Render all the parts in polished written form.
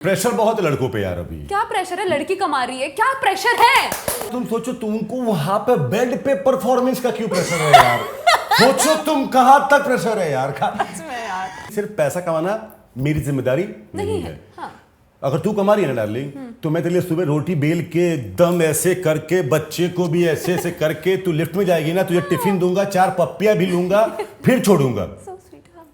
Pressure बहुत है लड़कों पे यार अभी। क्या प्रेशर है? लड़की कमा रही है, क्या प्रेशर है? तुम सोचो तुमको वहां पे बेड पे परफॉर्मेंस का क्यों प्रेशर है यार? सोचो तुम कहां तक प्रेशर है यार। यार सिर्फ पैसा कमाना मेरी जिम्मेदारी नहीं है। हाँ। अगर तू कमा रही है ना डार्लिंग, तो मैं तेरे लिए सुबह रोटी बेल के दम ऐसे करके बच्चे को भी ऐसे ऐसे करके तू लिफ्ट में जाएगी ना, तुझे टिफिन दूंगा, 4 पप्पियां भी लूंगा, फिर छोड़ूंगा।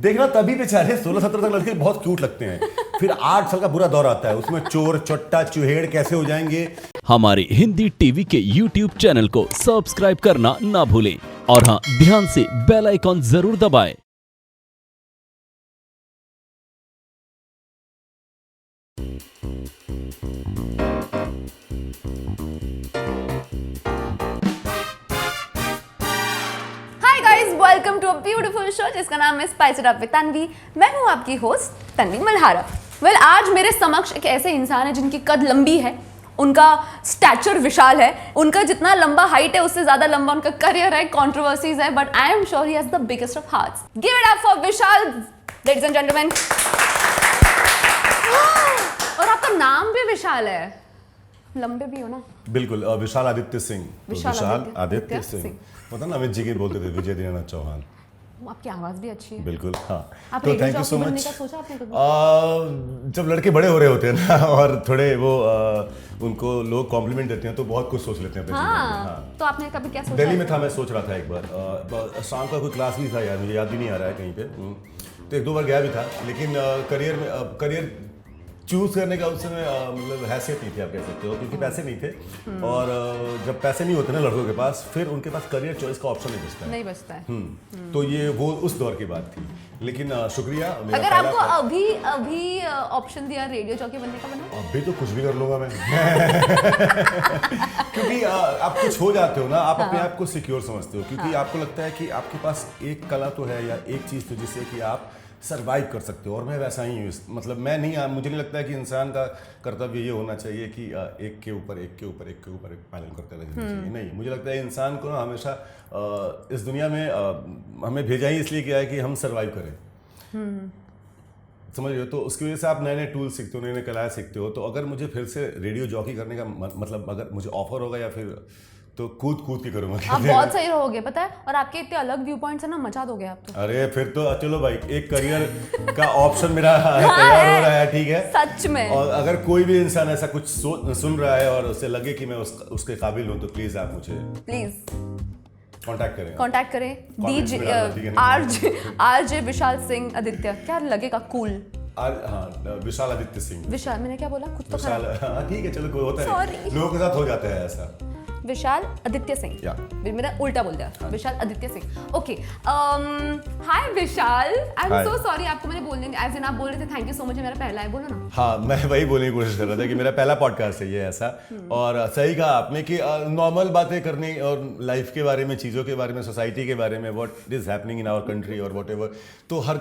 देखना तभी बेचारे 16-17 तक लड़के बहुत क्यूट लगते हैं, फिर 8 साल का बुरा दौर आता है, उसमें चोर चट्टा चुहेड़ कैसे हो जाएंगे। हमारे हिंदी टीवी के YouTube चैनल को सब्सक्राइब करना ना भूलें और हाँ, ध्यान से बेल आइकॉन जरूर दबाएं। Hi guys, welcome to a beautiful show जिसका नाम है spice it up with Tanvi. मैं हूं आपकी होस्ट तन्वी मल्हारा। आज मेरे समक्ष एक ऐसे इंसान है जिनकी कद लंबी है, उनका स्टैचर विशाल है, उनका जितना लंबा हाइट है उससे ज्यादा लंबा उनका करियर है, कंट्रोवर्सीज है, but I am sure he has the biggest of hearts. Give it up for Vishal, ladies and gentleman. और आपका नाम भी विशाल है, लंबे भी हो ना? बिल्कुल, विशाल आदित्य सिंह। विशाल आदित्य सिंह। पता ना, अमित जी के बोलते थे विजय दीनानाथ चौहान। आपकी आवाज भी अच्छी है। बिल्कुल, हाँ। आप तो radio thank you so jockey बनने मच। का सोचा आपने कभी? जब लड़के बड़े हो रहे होते हैं ना और थोड़े वो उनको लोग कॉम्प्लीमेंट देते हैं तो बहुत कुछ सोच लेते हैं अपने जीवन में। हाँ। तो आपने कभी क्या सोचा? दिल्ली में था, मैं सोच रहा था एक बार, शाम का कोई क्लास भी था यार, मुझे याद भी नहीं आ रहा है कहीं पे। तो 1-2 बार गया भी था, लेकिन करियर चूज करने का उस समय मतलब हैसियत नहीं थी, आप कह सकते हो, क्योंकि पैसे नहीं थे। और जब पैसे नहीं होते ना लड़कों के पास, फिर उनके पास करियर चॉइस का ऑप्शन नहीं बचता है। तो ये वो उस दौर की बात थी। लेकिन शुक्रिया। अगर आपको अभी ऑप्शन दिया रेडियो जॉकी बनने का, बना? अभी तो कुछ भी कर लूंगा मैं। क्योंकि आप कुछ हो जाते हो ना, आप अपने आप को सिक्योर समझते हो, क्योंकि आपको लगता है कि आपके पास एक कला तो है या एक चीज़ तो जिससे कि आप सरवाइव कर सकते हो। और मैं वैसा ही हूँ, मतलब मुझे नहीं लगता है कि इंसान का कर्तव्य ये होना चाहिए कि एक के ऊपर एक पालन करते रहना चाहिए। नहीं, मुझे लगता है इंसान को ना हमेशा इस दुनिया में हमें भेजा ही इसलिए किया है कि हम सरवाइव करें। समझ रहे हो? तो उसकी वजह से आप नए नए टूल सीखते हो, नए नए कलाएं सीखते हो। तो अगर मुझे फिर से रेडियो जॉकी करने का मतलब अगर मुझे ऑफर होगा या फिर, तो कूद के करूंगा। आप बहुत सही रहोगे, पता है। और आपके इतने अलग व्यू पॉइंट्स है ना, मचा दोगे आप तो। अरे फिर तो चलो भाई, एक करियर का ऑप्शन मेरा तैयार हो रहा है, ठीक है? सच में। और अगर कोई भी इंसान ऐसा कुछ सुन रहा है और उसे लगे कि मैं उसके काबिल हूँ, तो प्लीज आप मुझे कांटेक्ट करें। आरजे विशाल सिंह आदित्य, क्या लगेगा? कूल। हाँ, विशाल आदित्य सिंह। विशाल, मैंने क्या बोला? कुछ तो विशाल, हाँ ठीक है, चलो कोई होता है, Sorry. लोगों के साथ हो जाता है ऐसा। विशाल आदित्य सिंह। मेरा उल्टा बोल दिया। हाँ। Vishal Aditya Singh. Okay, hi Vishal, I am so sorry, आपको मैंने बोलने एज इन आप बोल रहे थे थैंक यू सो मच, मेरा पहला है, बोलो ना। हाँ, मैं वही बोलने की कोशिश कर रहा था कि मेरा पहला पॉडकास्ट है ये ऐसा। और सही कहा आपने कि नॉर्मल बातें करनी और लाइफ के बारे में, चीज़ों के बारे में, सोसाइटी के बारे में, what is happening in our country और व्हाटएवर, तो हर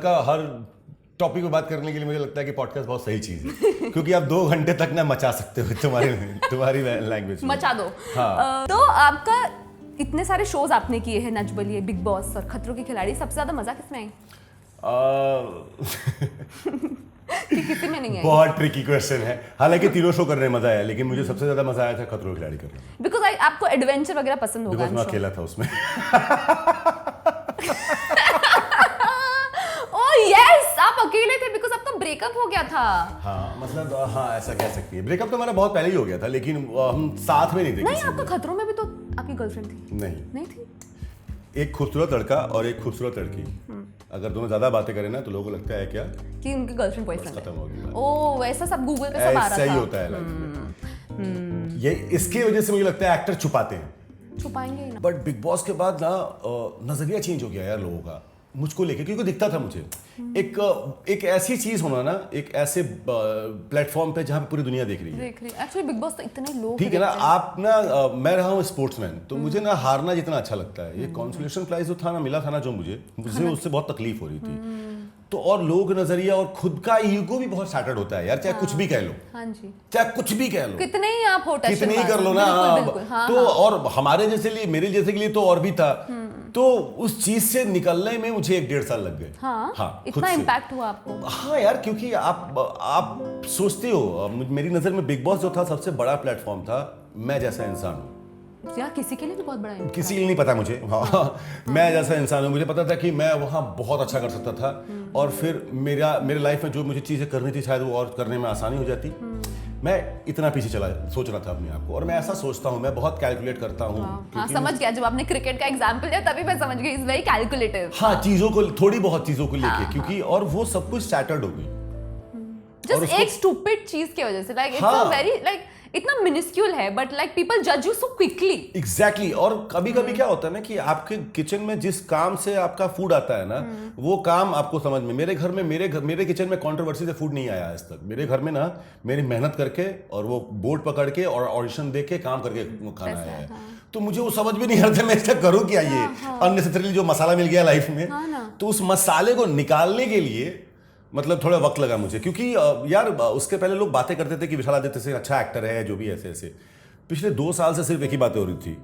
टॉपिक पे बात करने के लिए मुझे लगता है कि पॉडकास्ट बहुत सही चीज़ है। क्योंकि आप 2 घंटे तक ना मचा सकते हो तुम्हारी लैंग्वेज में। मचा दो। हाँ। तो आपका इतने सारे शोज आपने किए हैं, नच बलिए, बिग बॉस और खतरों के खिलाड़ी, सबसे ज्यादा मजा किसमें आई? किसी में नहीं आई? बहुत ट्रिकी क्वेश्चन है। हालांकि तीनों शो करने में मजा आया, लेकिन मुझे सबसे ज्यादा मजा आया था खतरों के खिलाड़ी करने में। बिकॉज आपको एडवेंचर वगैरह पसंद होगा। बिकॉज मैं अकेला था उसमें। यस, आप अकेले थे बिकॉज आपका ब्रेकअप हो गया था। हाँ, मतलब हाँ, ऐसा कह सकती है। ब्रेकअप तो हमारा बहुत पहले ही हो गया था, लेकिन हम साथ में नहीं थे। नहीं, आपका खतरों में भी तो आपकी गर्लफ्रेंड थी। नहीं थी। एक खूबसूरत लड़का और एक खूबसूरत लड़की, अगर दोनों ज्यादा बातें करें ना, तो लोगों को लगता है क्या कि उनकी गर्लफ्रेंड बॉयफ्रेंड खत्म हो गया। ओ, वैसा सब गूगल पे सब आ रहा था। ऐसा ही होता है लाइफ में। ये इसकी वजह से मुझे लगता है एक्टर छुपाते हैं, छुपाएंगे ही ना। बट बिग बॉस के बाद ना नजरिया चेंज हो गया यार लोगों का मुझको लेके, क्योंकि दिखता था मुझे एक ऐसी चीज होना ना, एक ऐसे प्लेटफॉर्म पे जहां पे पूरी दुनिया देख रही है। एक्चुअली बिग बॉस तो इतने लोग, ठीक है ना, आप ना मैं रहा हूँ स्पोर्ट्समैन, तो मुझे ना हारना जितना अच्छा लगता है, ये कॉन्सोलेशन प्राइज जो था ना, मिला था ना जो मुझे उससे बहुत तकलीफ हो रही थी। तो और लोग नजरिया और खुद का ईगो भी बहुत सैटर्ड होता है यार, चाहे कुछ भी कह लो। हाँ जी, चाहे कुछ भी कह लो, कितने ही आप होटल कितने ही कर लो ना। बिल्कुल, हाँ, तो और हमारे जैसे लिए, मेरे जैसे के लिए तो और भी था तो उस चीज से निकलने में मुझे 1-1.5 साल लग गए। हाँ, खुद इतना से। इम्पैक्ट हुआ आपको? हाँ यार, क्योंकि आप सोचते हो, मेरी नजर में बिग बॉस जो था सबसे बड़ा प्लेटफॉर्म था मैं जैसा इंसान हूँ। या किसी के लिए भी बहुत बड़ा impact किसी लिए नहीं पता मुझे, हाँ मैं जैसा इंसान हूँ, मुझे पता था कि मैं वहाँ बहुत अच्छा कर सकता था और फिर मेरे लाइफ में जो मुझे चीज़ें करनी थी शायद वो और करने में आसानी हो जाती। मैं इतना पीछे सोच रहा था अपने आप को, और मैं ऐसा सोचता हूँ, मैं बहुत कैलकुलेट करता हूँ। हाँ, समझ गया, जब आपने क्रिकेट का एग्जांपल दिया तभी मैं समझ गई, इज वेरी कैलकुलेटिव। हाँ, चीज़ों को, थोड़ी बहुत चीज़ों को लेके, क्योंकि और वो सब कुछ स्टैटर्ड हो गई जस्ट एक स्टूपिड चीज की वजह से, like it's a very, like इतना मिनिस्क्यूल है बट लाइक पीपल जज यू सो क्विकली। एग्जैक्टली। और कभी कभी क्या होता है ना कि आपके किचन में जिस काम से आपका फूड आता है ना, वो काम आपको समझ में, मेरे घर में मेरे किचन में कंट्रोवर्सी से फूड नहीं आया आज तक। मेरे घर में ना मेरी मेहनत करके और वो बोर्ड पकड़ के और ऑडिशन दे के काम करके खाना आया है। तो मुझे वो समझ में नहीं आता मैं इसका करूँ क्या, ये अननेसेसरीली जो मसाला मिल गया लाइफ में, तो उस मसाले को निकालने के लिए मतलब थोड़ा वक्त लगा मुझे, क्योंकि यार उसके पहले लोग बातें करते थे कि विशाल आदित्य सिंह अच्छा एक्टर है, जो भी ऐसे। पिछले 2 साल से सिर्फ एक ही बातें हो रही थी,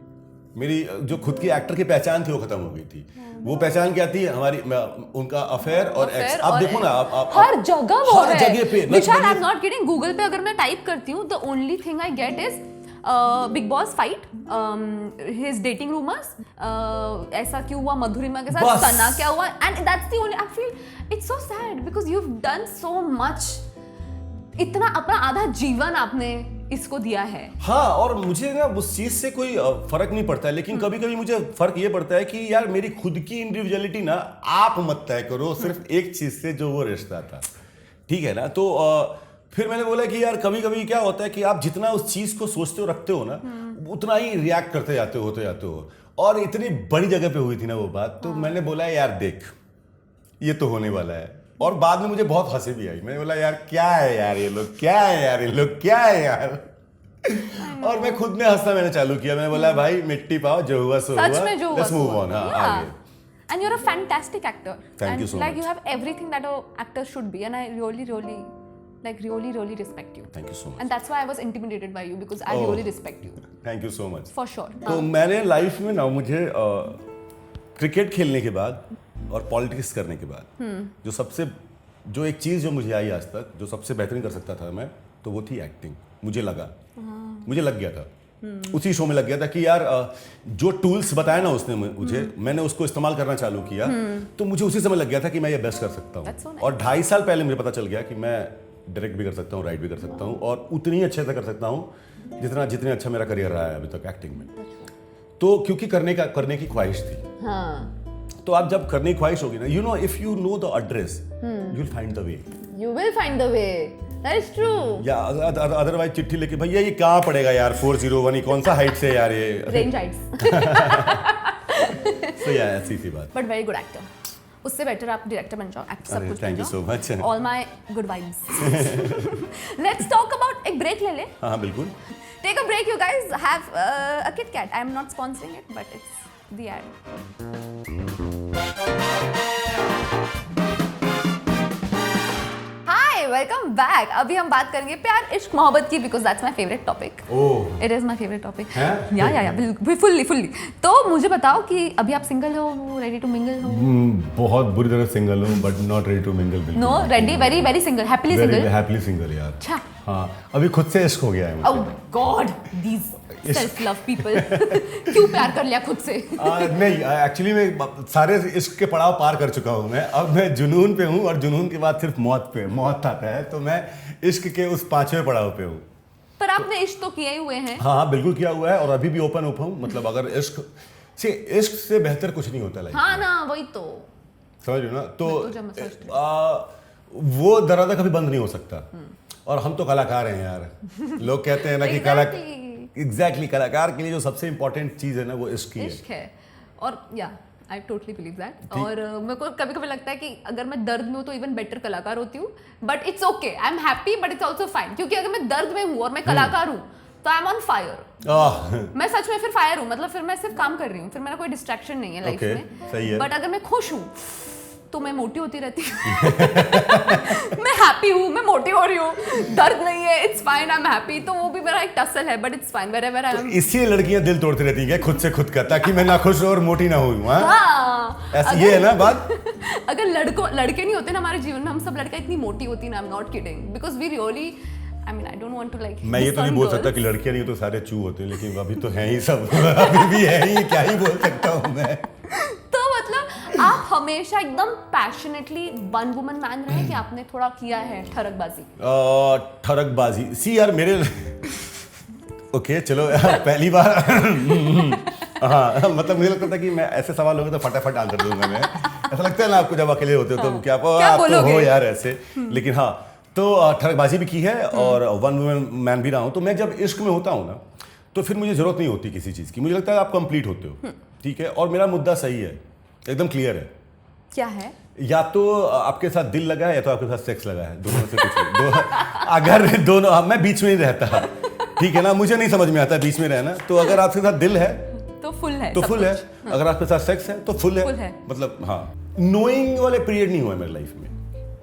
मेरी जो खुद की एक्टर की पहचान थी वो खत्म हो गई थी। वो पहचान क्या थी हमारी, उनका अफेयर और एक्स। आप देखो ना, आप हर जगह वो है, हर जगह पे। Vishal, I am not kidding, Google पे अगर मैं टाइप करती हूँ, the only thing I get is Bigg Boss fight, his dating rumours, ऐसा क्यों हुआ मधुरिमा के साथ, सना क्या हुआ, and that's the only, I feel it's so sad because you have done so much, इतना अपना आधा जीवन आपने इसको दिया है। हाँ, और मुझे ना उस चीज से कोई फर्क नहीं पड़ता है, लेकिन कभी कभी मुझे फर्क ये पड़ता है कि यार मेरी खुद की इंडिविजुअलिटी ना आप मत तय करो सिर्फ एक चीज से, जो वो रिश्ता था, ठीक है ना। तो फिर मैंने बोला कि यार कभी कभी क्या होता है कि आप जितना उस चीज को सोचते हो रखते हो ना, उतना ही रिएक्ट करते जाते हो। और इतनी बड़ी जगह पे हुई थी ना वो बात, तो मैंने बोला यार देख ये तो होने वाला है। और बाद में मुझे बहुत हंसी भी आई, मैंने बोला यार क्या है यार ये लोग, क्या है यार ये लोग, क्या है यार। और मैं खुद में हंसना मैंने चालू किया, मैंने बोला भाई मिट्टी पाओ, जो हुआ सो हुआ, लेट्स मूव ऑन। आगे। And you're a fantastic actor. Thank you so like much. you have everything that an actor should be, and I really respect you. Thank you so much. And that's why I was intimidated by you because I really respect you. Thank you so much. For sure. तो मैंने life में ना, मुझे cricket खेलने के बाद और politics करने के बाद जो एक चीज़ जो मुझे आई आज तक, जो सबसे बेहतरीन कर सकता था मैं, तो वो थी एक्टिंग। मुझे लग गया था, उसी शो में लग गया था कि यार जो टूल्स बताया ना उसने मुझे, मैंने उसको इस्तेमाल करना चालू किया, तो मुझे उसी समय लग गया था कि मैं ये बेस्ट कर सकता हूँ। so nice. और 2.5 साल पहले मुझे पता चल गया कि मैं डायरेक्ट भी कर सकता हूँ, राइट भी कर सकता हूँ, और उतनी ही अच्छे से कर सकता हूँ जितने अच्छा मेरा करियर रहा है अभी तक एक्टिंग में। तो क्योंकि करने की ख्वाहिश थी। तो आप जब करने की ख्वाहिश होगी ना, you know, if you know the address you will find the way. You will find the way. That is true. या अदरवाइज चिट्ठी लेके भैया ये कहाँ पड़ेगा यार, 401, ये कौन सा हाइट से यार ये, Range heights. तो यार ऐसी सी बात। But very good actor. उससे बेटर आप डायरेक्टर बन जाओ, एक्टर सब कुछ thank you so much. All my good vibes. Let's talk about, एक ब्रेक ले ले। हाँ बिल्कुल। Take a break, you guys. Have a Kit Kat. I'm not sponsoring it, but it's the ad. Hi, welcome back. अभी हम बात करेंगे प्यार, इश्क, मोहब्बत की, because that's my favorite topic. Oh, It is my favorite topic. है? या बिल्कुल, fully. तो मुझे बताओ कि अभी आप सिंगल हो, रेडी टू मिंगल हो? बहुत बुरी तरह सिंगल हूँ, but not ready to mingle. No, ready, very single, happily single. Happily single यार। अच्छा। हाँ, अभी खुद से इश्क हो गया है Oh मुझे। God, these self-love people. क्यों प्यार कर लिया खुद से? नहीं, एक्चुअली मैं सारे इश्क के पड़ाव पार कर चुका हूँ मैं। अब मैं जुनून पे हूँ, और जुनून के बाद सिर्फ मौत आता है, तो मैं इश्क के उस 5वें पड़ाव पे हूँ। पर आपने इश्क तो किए हुए हैं। हाँ बिल्कुल किया हुआ है, और अभी भी ओपन हूँ। मतलब अगर इश्क से बेहतर कुछ नहीं होता लाइफ। हाँ ना, वही तो। समझ लो ना, तो वो दरवाजा कभी बंद नहीं हो सकता। और हम तो कलाकार हैं यार। लोग कहते हैं ना कि एग्जैक्टली कलाकार के लिए जो सबसे इंपॉर्टेंट चीज है ना, वो इश्क है। और या आई टोटली बिलीव दैट। और मेरे को कभी कभी लगता है कि अगर मैं दर्द में हूँ तो इवन बेटर कलाकार होती हूँ, but it's okay, I am happy, but it's also fine, क्योंकि अगर मैं दर्द में हूँ और मैं कलाकार हूँ तो आई एम ऑन फायर। मैं सच में फिर फायर हूँ, मतलब फिर मैं सिर्फ काम कर रही हूँ, फिर मेरा कोई डिस्ट्रैक्शन नहीं है लाइफ में। सही है। बट अगर मैं खुश हूँ तो मैं मोटी होती रहती हूँ। मैं हैप्पी हूँ, मैं मोटी हो रही हूँ, दर्द नहीं है, it's fine, I am happy. तो वो भी मेरा एक टसल है, but it's fine wherever I am. इसलिए लड़कियां दिल तोड़ती रहती हैं खुद से खुद का, ताकि मैं ना खुश और मोटी ना हूँ। हाँ, ऐसा ये है ना बात। अगर लड़के नहीं होते ना हमारे जीवन में, हम सब लड़का इतनी मोटी होती ना, I am not kidding, because we really, I mean I don't want to like. मैं ये तो नहीं बोल सकता कि लड़कियां नहीं तो सारे चू होते हैं, लेकिन अभी तो हैं ही सब। अभी भी है ही, क्या ही बोल सकता हूँ मैं। तो मतलब आप हमेशा एकदम पैशनेटली वन वुमन मैन रहे कि आपने थोड़ा किया है ठरकबाजी? ठरकबाजी सी यार मेरे ओके चलो पहली बार हाँ मतलब मुझे लगता था कि मैं ऐसे सवाल होंगे तो फटाफट आंसर दूंगा मैं। ऐसा लगता है ना आपको जब अकेले होते हो तो क्या आप तो हो यार ऐसे। लेकिन हाँ, तो ठरकबाजी भी की है और वन वुमन मैन भी रहा हूँ। तो मैं जब इश्क में होता हूँ ना, तो फिर मुझे जरूरत नहीं होती किसी चीज़ की। मुझे लगता है आप कंप्लीट होते हो, ठीक है। और मेरा मुद्दा सही है, एकदम क्लियर है। क्या है? या तो आपके साथ दिल लगा है या तो आपके साथ सेक्स लगा है, दोनों से कुछ नहीं। अगर दोनों, मैं बीच में नहीं रहता, ठीक है ना। मुझे नहीं समझ में आता बीच में रहना। तो अगर आपके साथ दिल है तो फुल है, तो फुल है। अगर आपके साथ सेक्स है तो फुल है। मतलब हाँ, नोइंग वाले पीरियड नहीं हुआ मेरी लाइफ में।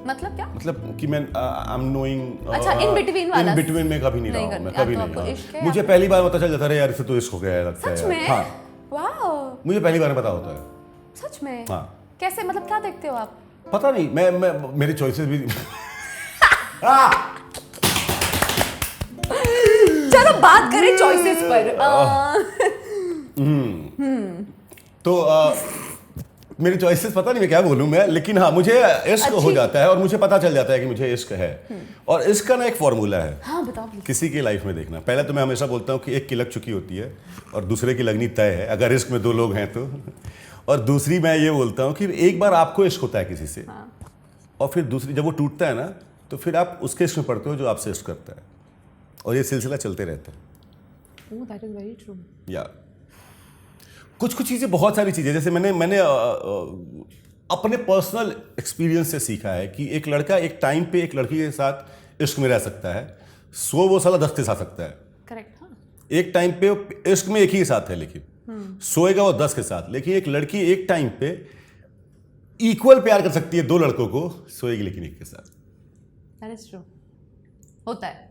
मतलब क्या? मतलब कि मैं आई एम नोइंग, अच्छा, इन बिटवीन वाला? इन बिटवीन में कभी नहीं रहा हूं मैं, कभी नहीं। हाँ। मुझे पहली बार पता चल जाता है यार इससे तो इश्क हो गया है, लगता है। सच में? हाँ, वाओ, मुझे पहली बार पता होता है। सच में? हाँ। कैसे, मतलब क्या देखते हो आप? पता नहीं, मैं मेरी चॉइसेस भी चलो बात करें चॉइसेस पर। तो मेरी चॉइसेस पता नहीं मैं क्या बोलूं मैं, लेकिन हाँ मुझे इश्क हो जाता है और मुझे पता चल जाता है कि मुझे इश्क है। और इश्क का ना एक फॉर्मूला है। हाँ, बताओ प्लीज। किसी की लाइफ में देखना, पहले तो मैं हमेशा बोलता हूँ कि एक की लग चुकी होती है और दूसरे की लगनी तय है, अगर इश्क में दो लोग हैं तो। और दूसरी मैं ये बोलता हूँ कि एक बार आपको इश्क होता है किसी से, और फिर दूसरी जब वो टूटता है ना, तो फिर आप उसके इश्क में पड़ते हो जो आपसे इश्क करता है, और ये सिलसिला चलते रहता है। ओह, दैट इज वेरी ट्रू। या कुछ चीज़ें, बहुत सारी चीज़ें, जैसे मैंने अपने पर्सनल एक्सपीरियंस से सीखा है कि एक लड़का एक टाइम पे एक लड़की के साथ इश्क में रह सकता है, 100 वो साला 10 के साथ सकता है। करेक्ट। हाँ, एक टाइम पे इश्क में एक ही के साथ है, लेकिन सोएगा वो 10 के साथ। लेकिन एक लड़की एक टाइम पे इक्वल प्यार कर सकती है 2 लड़कों को, सोएगी लेकिन एक के साथ। दैट इज ट्रू, होता है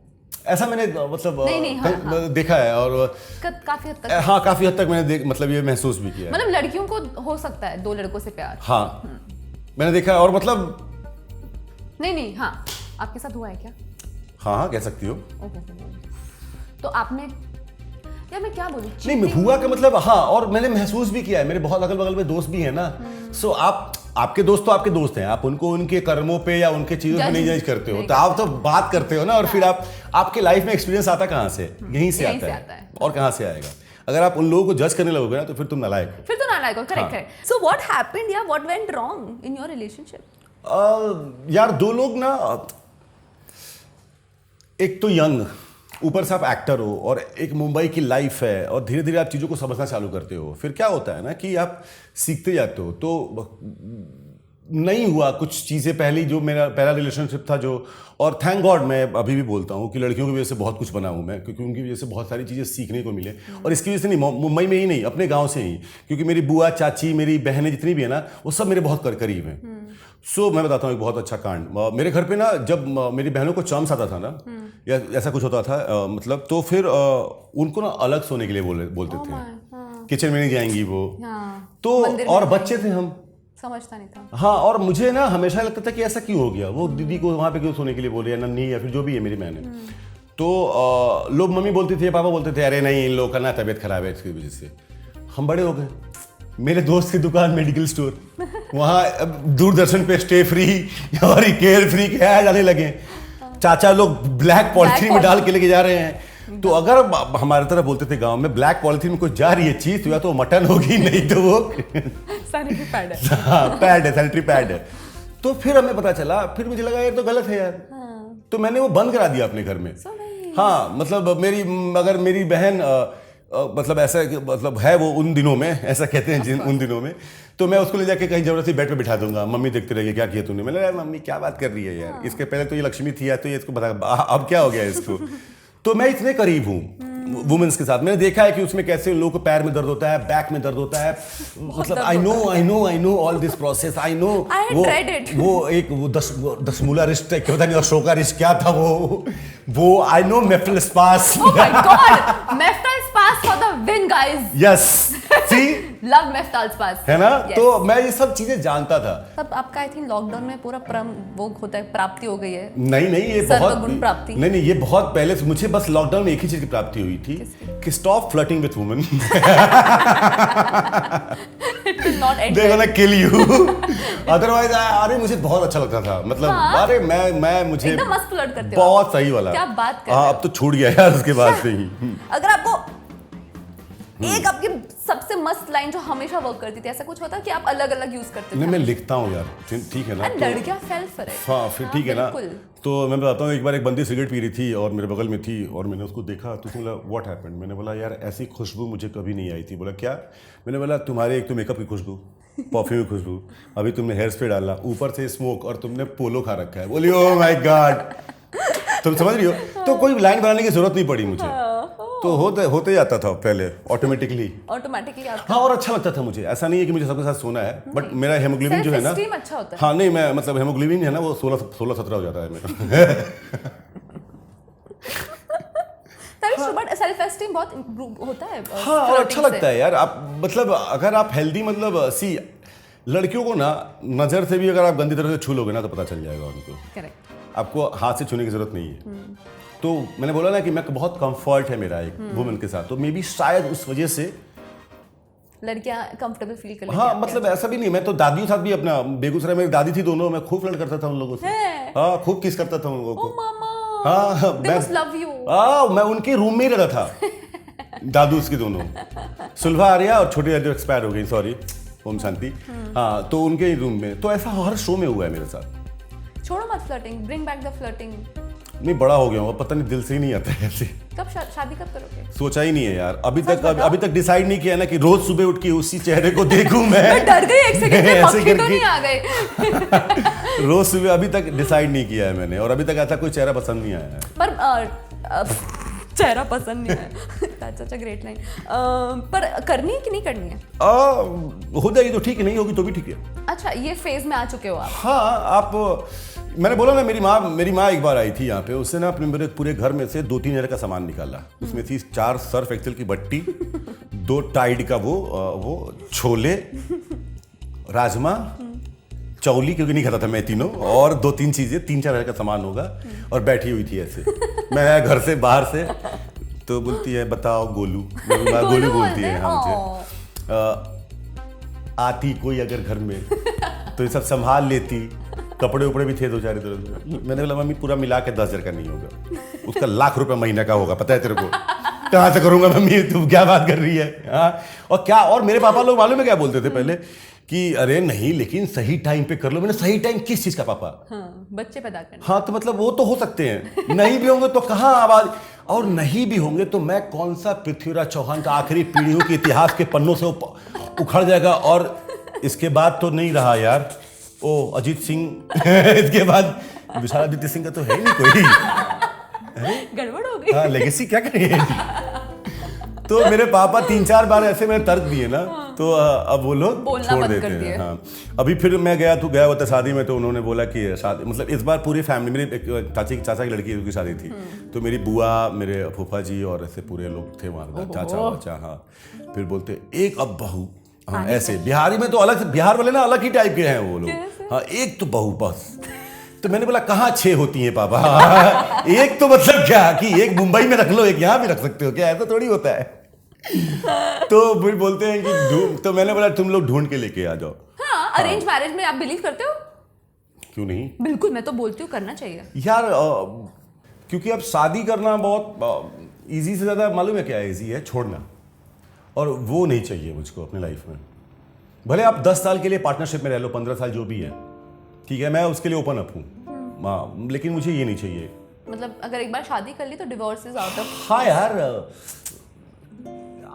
ऐसा मैंने मतलब नहीं, हाँ। देखा है, और काफी हद तक। हाँ काफी हद तक मैंने मतलब ये महसूस भी किया है। मतलब लड़कियों को हो सकता है 2 लड़कों से प्यार। हाँ, मैंने देखा है, और मतलब नहीं, हाँ, आपके साथ हुआ है क्या? हाँ कह सकती हो। तो आपने, यार मैं क्या बोलूं, नहीं हुआ का मतलब हाँ, और मैंने महसूस भी किया है, मेरे बहुत अगल बगल में दोस्त भी हैं ना। सो आपके दोस्त तो आपके दोस्त हैं, आप उनको उनके कर्मों पे या उनके चीजों पे नहीं जज करते हो, तो आप तो बात करते हो ना। और फिर आपके लाइफ में एक्सपीरियंस आता कहाँ से? यहीं से आता है। और कहाँ से आएगा? अगर आप उन लोगों को जज करने लगोगे ना, तो फिर तुम नालायक हो। फिर तो नालायक हो। करेक्ट। सो व्हाट हैपेंड या what went wrong in your relationship? यार 2 लोग ना, एक तो यंग, ऊपर से आप एक्टर हो, और एक मुंबई की लाइफ है, और धीरे धीरे आप चीज़ों को समझना चालू करते हो। फिर क्या होता है ना कि आप सीखते जाते हो। तो नहीं हुआ कुछ चीज़ें पहली, जो मेरा पहला रिलेशनशिप था जो, और थैंक गॉड मैं अभी भी बोलता हूँ कि लड़कियों की वजह से बहुत कुछ बना हूँ मैं, क्योंकि उनकी वजह से बहुत सारी चीज़ें सीखने को मिले। और इसकी वजह से नहीं, मुंबई में ही नहीं, अपने गाँव से ही, क्योंकि मेरी बुआ, चाची, मेरी बहनें जितनी भी है ना, वो सब मेरे बहुत करीब हैं। सो मैं बताता हूँ एक बहुत अच्छा कांड। मेरे घर पे ना, जब मेरी बहनों को चम्स आता था ना, या ऐसा कुछ होता था, मतलब तो फिर उनको ना अलग सोने के लिए बोलते थे। किचन में नहीं जाएंगी वो। तो और बच्चे थे हम, समझता नहीं था। हाँ, और मुझे ना हमेशा लगता था कि ऐसा क्यों हो गया, वो दीदी को वहाँ पे क्यों सोने के लिए बोले, या नन्ही, या फिर जो भी है मेरी बहन है। तो लोग, मम्मी बोलती थी, पापा बोलते थे, अरे नहीं इन लोगों का ना तबीयत खराब है, इसकी वजह से। हम बड़े हो गए, मेरे दोस्त की दुकान मेडिकल स्टोर, वहाँ दूरदर्शन पे स्टे फ्री और केयर फ्री के ऐड आने लगे। चाचा लोग ब्लैक पॉलिथीन में डाल के लेके जा रहे हैं। तो अगर हमारे तरफ बोलते थे गांव में, ब्लैक पॉलिथीन में कोई जा रही है चीज, तो या तो मटन होगी, नहीं तो वो सैनिटरी पैड है। हाँ, पैड है, सैनिटरी पैड है। तो फिर हमें पता चला, फिर मुझे लगा यार तो गलत है यार। तो मैंने वो बंद करा दिया अपने घर में। हाँ, मतलब अगर मेरी बहन मतलब ऐसा मतलब है वो उन दिनों में, ऐसा कहते हैं उन दिनों में, तो मैं उसको ले जाके कहीं जबरदस्ती बेड पे बिठा दूंगा, मम्मी देखते रहेगी क्या किया तूने। मैंने यार मम्मी क्या बात कर रही है यार, इसके पहले तो ये लक्ष्मी थी, या तो ये इसको बता अब क्या हो गया इसको। तो मैं इतने करीब हूँ, वुमेन्स के साथ मैंने देखा है कि उसमें कैसे लोगों को पैर में दर्द होता है, बैक में दर्द होता है, मतलब I know all this process, I know. वो एक वो दशमूला रिस्ट है, क्या पता नहीं अशोका रिस्ट क्या था वो I know Meftal Spas. Oh my God! Meftal Spas for the win, guys. Yes see Love Meftal Spas, है ना? Yes. तो मैं ये सब चीजें जानता था। तब आपका आई थिंक लॉकडाउन में पूरा वो होता है, प्राप्ति हो गई है। नहीं ये सर्वगुण प्राप्ति। नहीं ये बहुत पहले से मुझे बस लॉकडाउन में एक ही चीज की प्राप्ति हुई थी कि stop flirting with women. They're gonna kill you. Otherwise, अरे मुझे बहुत अच्छा लगता था, मतलब अरे मैं मुझे एकदम मस्त फ्लर्ट करते हो, बहुत सही वाला। क्या बात कर रहे हो? अब तो छूट गया यार उसके बाद से ही। अगर आपको एक आपकी सबसे मस्त लाइन जो हमेशा वर्क करती थी, ऐसा कुछ होता कि आप अलग अलग यूज करते थे? नहीं मैं लिखता हूँ यार, ठीक है ना? लड़कियां फेल फॉर इट। हाँ फिर ठीक है ना। तो मैं बताता हूँ, एक बार एक बंदी सिगरेट पी रही थी और मेरे बगल में थी और मैंने उसको देखा तो उसने बोला व्हाट हैपेंड। मैंने बोला यार ऐसी खुशबू मुझे कभी नहीं आई थी। बोला क्या? मैंने बोला तुम्हारे एक तो मेकअप की खुशबू, परफ्यूम की खुशबू, अभी तुमने हेयर स्प्रे डाला, ऊपर से स्मोक और तुमने पोलो खा रखा है। बोली ओह माय गॉड। तुम समझ रही हो? तो कोई लाइन बनाने की जरूरत नहीं पड़ी मुझे, तो होते जाता था पहले ऑटोमेटिकली हाँ, और अच्छा लगता था मुझे। ऐसा नहीं है कि मुझे सबके साथ सोना है, बट मेरा हेमोग्लोबिन जो है ना, अच्छा होता है। हाँ नहीं मैं मतलब हेमोग्लोबिन है ना वो 16-17 हो जाता है मेरा। सेल्फ एस्टीम बहुत इम्प्रूव होता है। हाँ और अच्छा लगता है यार। आप मतलब अगर आप हेल्दी मतलब सी लड़कियों को ना नजर से भी अगर आप गंदी तरह से छू लोगे ना तो पता चल जाएगा उनको। करेक्ट। आपको हाथ से छूने की जरूरत नहीं है। तो मैंने बोला ना कि मैं बहुत कंफर्ट है मेरा एक वुमेन के साथ, तो मे बी शायद उस वजह से लड़कियां कंफर्टेबल फील कर लेती हाँ मतलब ऐसा भी नहीं। मैं तो दादियों के साथ भी अपना बेगूसराय में दादी थी दोनों, मैं खूब फ्लर्ट करता था उन लोगों से। हाँ खूब किस करता था उन लोगों को। हाँ मैं उनके रूम में ही रहता था। दादू उसकी दोनों, सुलभा आर्या और छोटी दादी एक्सपायर हो गई, सॉरी ओम शांति। हाँ तो उनके रूम में, तो ऐसा हर शो में हुआ है मेरे साथ। छोड़ो मत flirting, bring back the flirting. नहीं बड़ा हो गया हूँ, पता नहीं दिल से ही नहीं आता है ऐसे। कब शादी कब करोगे? सोचा ही नहीं है यार अभी तक डिसाइड नहीं किया ना कि रोज सुबह उठ के उसी चेहरे को देखूं मैं डर गई एक सेकंड में, ऐसे तो नहीं आ गए। रोज सुबह अभी तक डिसाइड नहीं किया है मैंने, और अभी तक ऐसा कोई चेहरा पसंद नहीं आया है। पर चेहरा पसंद नहीं है। That's such a great line. पर करनी है कि नहीं करनी है? हो जाएगी तो ठीक है, नहीं होगी तो भी ठीक है। अच्छा ये फेज में आ चुके हो आप? हाँ आप मैंने बोला ना मेरी माँ एक बार आई थी यहाँ पे, उससे ना अपने मेरे पूरे घर में से 2-3 हज़ार का सामान निकाला। उसमें थी 4 सर्फ एक्सेल की बट्टी, 2 टाइड का वो छोले, राजमा, चौली क्योंकि नहीं खाता था मैं तीनों, और 2-3 चीजें, 3-4 हज़ार का सामान होगा। और बैठी हुई थी ऐसे, मैं घर से बाहर से, तो बोलती है बताओ गोलू। गोलू बोलती है हाँ मुझे। आती कोई अगर घर में तो ये सब संभाल लेती, कपड़े उपड़े भी थे 2-4 इधर। मैंने बोला मम्मी पूरा मिला के 10 हज़ार का नहीं होगा, उसका लाख रुपए महीना का होगा, पता है तेरे को? कहाँ से करूंगा मम्मी, तुम क्या बात कर रही है? हाँ और क्या, और मेरे पापा लोग मालूम है क्या बोलते थे पहले कि अरे नहीं लेकिन सही टाइम पे कर लो। मैंने सही टाइम किस चीज का पापा? हाँ, बच्चे पैदा करने। हाँ तो मतलब वो तो हो सकते हैं, नहीं भी होंगे तो कहाँ आवाज, और नहीं भी होंगे तो मैं कौन सा पृथ्वीराज चौहान का आखिरी पीढ़ियों के इतिहास के पन्नों से उखड़ जाएगा। और इसके बाद तो नहीं रहा यार, ओ अजीत सिंह इसके बाद विशालादित्य सिंह का तो है नहीं कोई। गड़बड़ हो गई। हाँ लेगेसी क्या करेंगे। तो मेरे पापा 3-4 बार ऐसे मैंने तर्क दिए ना, तो अब वो लोग छोड़ देते हैं। हाँ अभी फिर मैं गया हुआ था शादी में, तो उन्होंने बोला कि शादी मतलब इस बार पूरी फैमिली, मेरी चाचा की लड़की की शादी थी, तो मेरी बुआ, मेरे फूफा जी और ऐसे पूरे लोग थे वहाँ, चाचा वाचा। हाँ फिर बोलते एक अब बहू, हाँ ऐसे बिहारी में तो अलग, बिहार वाले ना अलग ही टाइप के हैं वो लोग। हाँ एक तो बहू बस। तो मैंने बोला कहाँ 6 होती हैं पापा? एक तो मतलब क्या कि एक मुंबई में रख लो, एक यहाँ भी रख सकते हो क्या? ऐसा थोड़ी होता है। तो फिर बोलते हैं कि तो मैंने बोला तुम लोग ढूंढ के लेके आ जाओ। हाँ अरेंज मैरिज में आप बिलीव करते हो? क्यों नहीं, बिल्कुल, मैं तो बोलती हूँ करना चाहिए यार। क्योंकि अब शादी करना बहुत इजी से ज्यादा मालूम है क्या इजी है? छोड़ना, और वो नहीं चाहिए मुझको अपनी लाइफ में। भले आप 10 साल के लिए पार्टनरशिप में रह लो, 15 साल जो भी है, ठीक है, मैं उसके लिए ओपन अप हूँ, लेकिन मुझे ये नहीं चाहिए। मतलब अगर एक बार शादी कर ली तो डिवोर्स इज आउट ऑफ। हाँ यार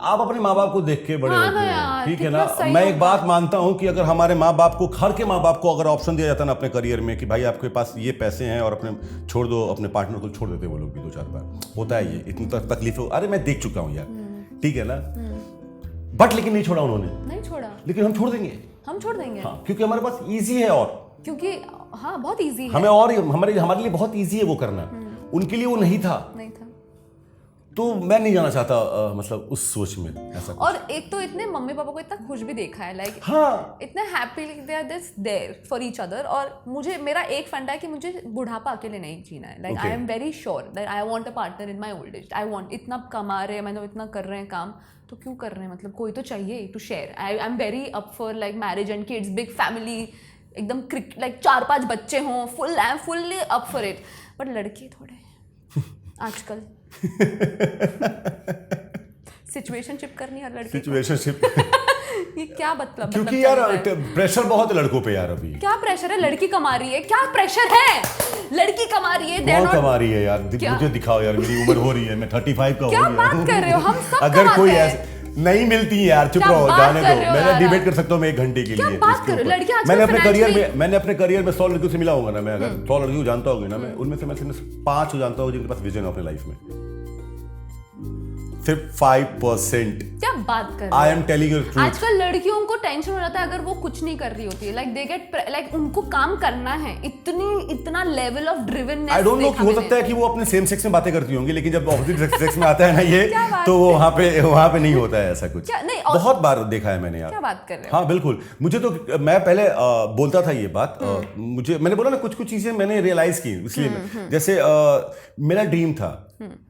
आप अपने माँ बाप को देख के बड़े हाँ होते ना हैं, यार, ठीक है कितना ना। सही मैं एक होता। बात मानता हूँ कि अगर हमारे माँ बाप को, हर के माँ बाप को अगर ऑप्शन दिया जाता ना अपने करियर में कि भाई आपके पास ये पैसे हैं और अपने छोड़ दो, अपने पार्टनर को छोड़ देते वो लोग भी 2-4 बार, होता है ये, इतनी तकलीफ हो, अरे मैं देख चुका हूँ यार, ठीक है ना। बट लेकिन नहीं छोड़ा उन्होंने, नहीं छोड़ा, लेकिन हम छोड़ देंगे, हम छोड़ देंगे। हाँ, क्योंकि हमारे पास ईजी है, और क्योंकि हाँ बहुत इजी है, हमें और हमारे लिए बहुत ईजी है वो करना, उनके लिए वो नहीं था। नहीं था। तो मैं नहीं जाना चाहता मतलब उस सोच में ऐसा। और एक तो इतने मम्मी पापा को इतना खुश भी देखा है, लाइक हाँ, इतने happily they are this there for each other. और मुझे, मेरा एक फंडा है कि मुझे बुढ़ापा अकेले नहीं जीना है। Like I am very sure that I want a partner in my old age. I want, इतना कमा रहे हैं, मतलब इतना कर रहे हैं काम, तो क्यों कर रहे हैं, मतलब कोई तो चाहिए to share. I am very up for like marriage and kids, big family, एकदम लाइक 4-5 बच्चे हों, full, I am fully up for it. But लड़के थोड़े आजकल सिचुएशनशिप करनी है लड़के सिचुएशनशिप ये क्या मतलब, क्योंकि यार प्रेशर बहुत है लड़कों पे यार अभी। क्या प्रेशर है, लड़की कमा रही है, क्या प्रेशर है, लड़की कमा रही है, कौन कमा रही है यार, क्या? मुझे दिखाओ यार, मेरी उम्र हो रही है, मैं 35 का हो क्या गया बात कर रहे हो, हम सब अगर कमाते कोई हैं। ऐसे नहीं मिलती है यार, चुप क्या रहो, बात जाने कर दो, रहे हो मैं यार डिबेट आप? कर सकता हूँ मैं 1 घंटे के क्या लिए बात इसके कर रहे हो? ऊपर। लड़कियां आजकल मैंने अपने financially- करियर में 100 लड़कियों से मिला होगा ना, मैं अगर 100 लड़कियों को जानता होगा ना, मैं उनमें से मैं सिर्फ 5 को जानता हूँ जिनके पास विजन है अपने लाइफ में, सिर्फ 5%। क्या बात कर रहे आई हो? Am telling you truth. आजकल लड़कियों को टेंशन हो जाता है अगर वो कुछ नहीं कर रही होती है, लाइक दे गेट, लाइक उनको काम करना है, इतना level of drivenness. I don't know कि हो सकता है कि वो अपने सेम सेक्स में बातें करती होंगी, लेकिन जब ऑपोजिट सेक्स में आता है ना ये तो वहाँ पे नहीं होता है ऐसा कुछ। नहीं, बहुत बार देखा है मैंने यार। क्या बात कर रहे हो? हाँ बिल्कुल, मुझे तो, मैं पहले बोलता था ये बात, मुझे, मैंने बोला ना कुछ चीजें मैंने रियलाइज की, इसलिए जैसे मेरा ड्रीम था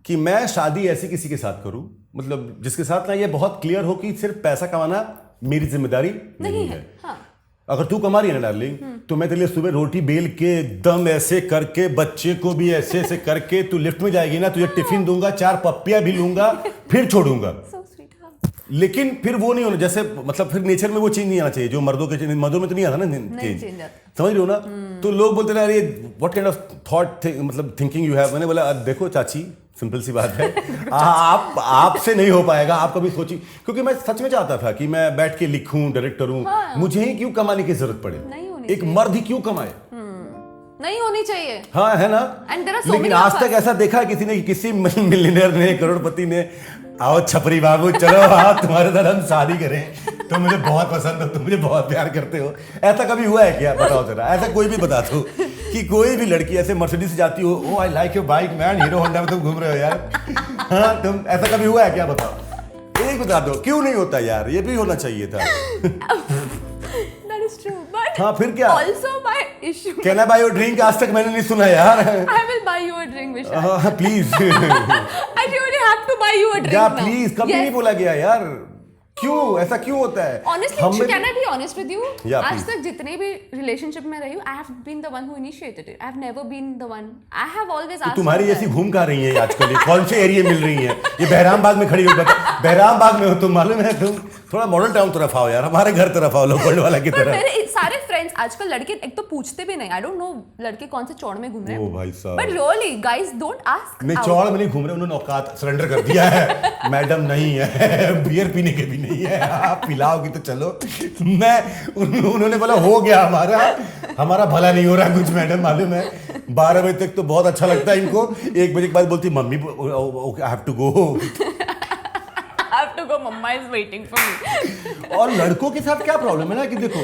कि मैं शादी ऐसी किसी के साथ करूं, मतलब जिसके साथ ना ये बहुत क्लियर हो कि सिर्फ पैसा कमाना मेरी जिम्मेदारी नहीं है। हाँ। अगर तू कमा रही है ना डार्लिंग, तो मैं तेरे लिए सुबह रोटी बेल के एकदम ऐसे करके, बच्चे को भी ऐसे ऐसे करके, तू लिफ्ट में जाएगी ना, तुझे टिफिन दूंगा, 4 पप्पियां भी लूंगा, फिर छोड़ूंगा। So sweet, हाँ। लेकिन फिर वो नहीं होना, जैसे मतलब फिर नेचर में वो चेंज नहीं आना चाहिए जो मर्दों में तो नहीं आता ना चेंज, change आता। समझ रहे हो ना। तो लोग बोलते हैं अरे व्हाट काइंड ऑफ थॉट मतलब थिंकिंग यू हैव। मैंने बोला देखो चाची, सिंपल सी बात है, आपसे नहीं हो पाएगा, आप कभी सोची, क्योंकि मैं सच में चाहता था कि मैं बैठ के लिखूं, डायरेक्ट करूं, मुझे ही क्यों कमाने की जरूरत पड़े, नहीं होनी एक मर्द ही क्यों कमाए, नहीं होनी चाहिए। हाँ है ना। And there are so लेकिन many आज of तक us. ऐसा देखा किसी मिलियनेयर ने, करोड़पति ने, आओ छपरी बाबू चलो हाँ तुम्हारे साथ हम शादी करें, तुम मुझे बहुत पसंद हो, तुम मुझे बहुत प्यार करते हो, ऐसा कभी हुआ है क्या? बताओ जरा, ऐसा कोई भी बता दो कि कोई भी लड़की ऐसे मर्सिडीज से जाती हो, oh I like your bike man, Hero Honda में तुम घूम रहे हो यार, हाँ तुम, ऐसा कभी हुआ है क्या? बताओ, एक बता दो, क्यों नहीं होता यार, ये भी होना चाहिए था। That is true, but हाँ फिर क्या? also my issue. Can I by your drink आज तक मैंने नहीं सुना यार। I will buy you a drink, Vishal. Please I really have to buy you a drink या now. प्लीज, कभी नहीं बोला गया यार, क्यों ऐसा क्यों होता है? Honestly, can I be honest with you? Yeah, आज please. तक जितने भी रिलेशनशिप में रही हूँ, I have been the one who initiated it. I have never been the one. I have always asked. तुम्हारी for ऐसी that. घूम कहाँ रही है आजकल, ये कौन से एरिया मिल रही है? ये बहराम बाग में खड़ी हो, बहराम बाग में हो तुम, मालूम है? तुम थोड़ा मॉडल टाउन तरफ आओ यार, हमारे घर तरफ आओ, लोकल वाला की पर तरह। मेरे सारे फ्रेंड्स आजकल लड़के एक तो पूछते भी नहीं, आई डोंट नो लड़के कौन से चौड़ में घूम रहे ओ हैं, भाई साहब, but really guys don't ask. नहीं चौड़ में नहीं घूम रहे, उन्होंने औकात सरेंडर कर दिया है, मैडम नहीं है, बियर पीने के भी नहीं है, आप पिलाओगी तो चलो। उन्होंने बोला हो गया हमारा भला नहीं हो रहा कुछ मैडम, मालूम है? 12 बजे तक तो बहुत अच्छा लगता है इनको, 1 बजे के बाद बोलती mummy I have to go, I have to go, mama is waiting for me. और लड़कों के साथ क्या प्रॉब्लम है ना कि देखो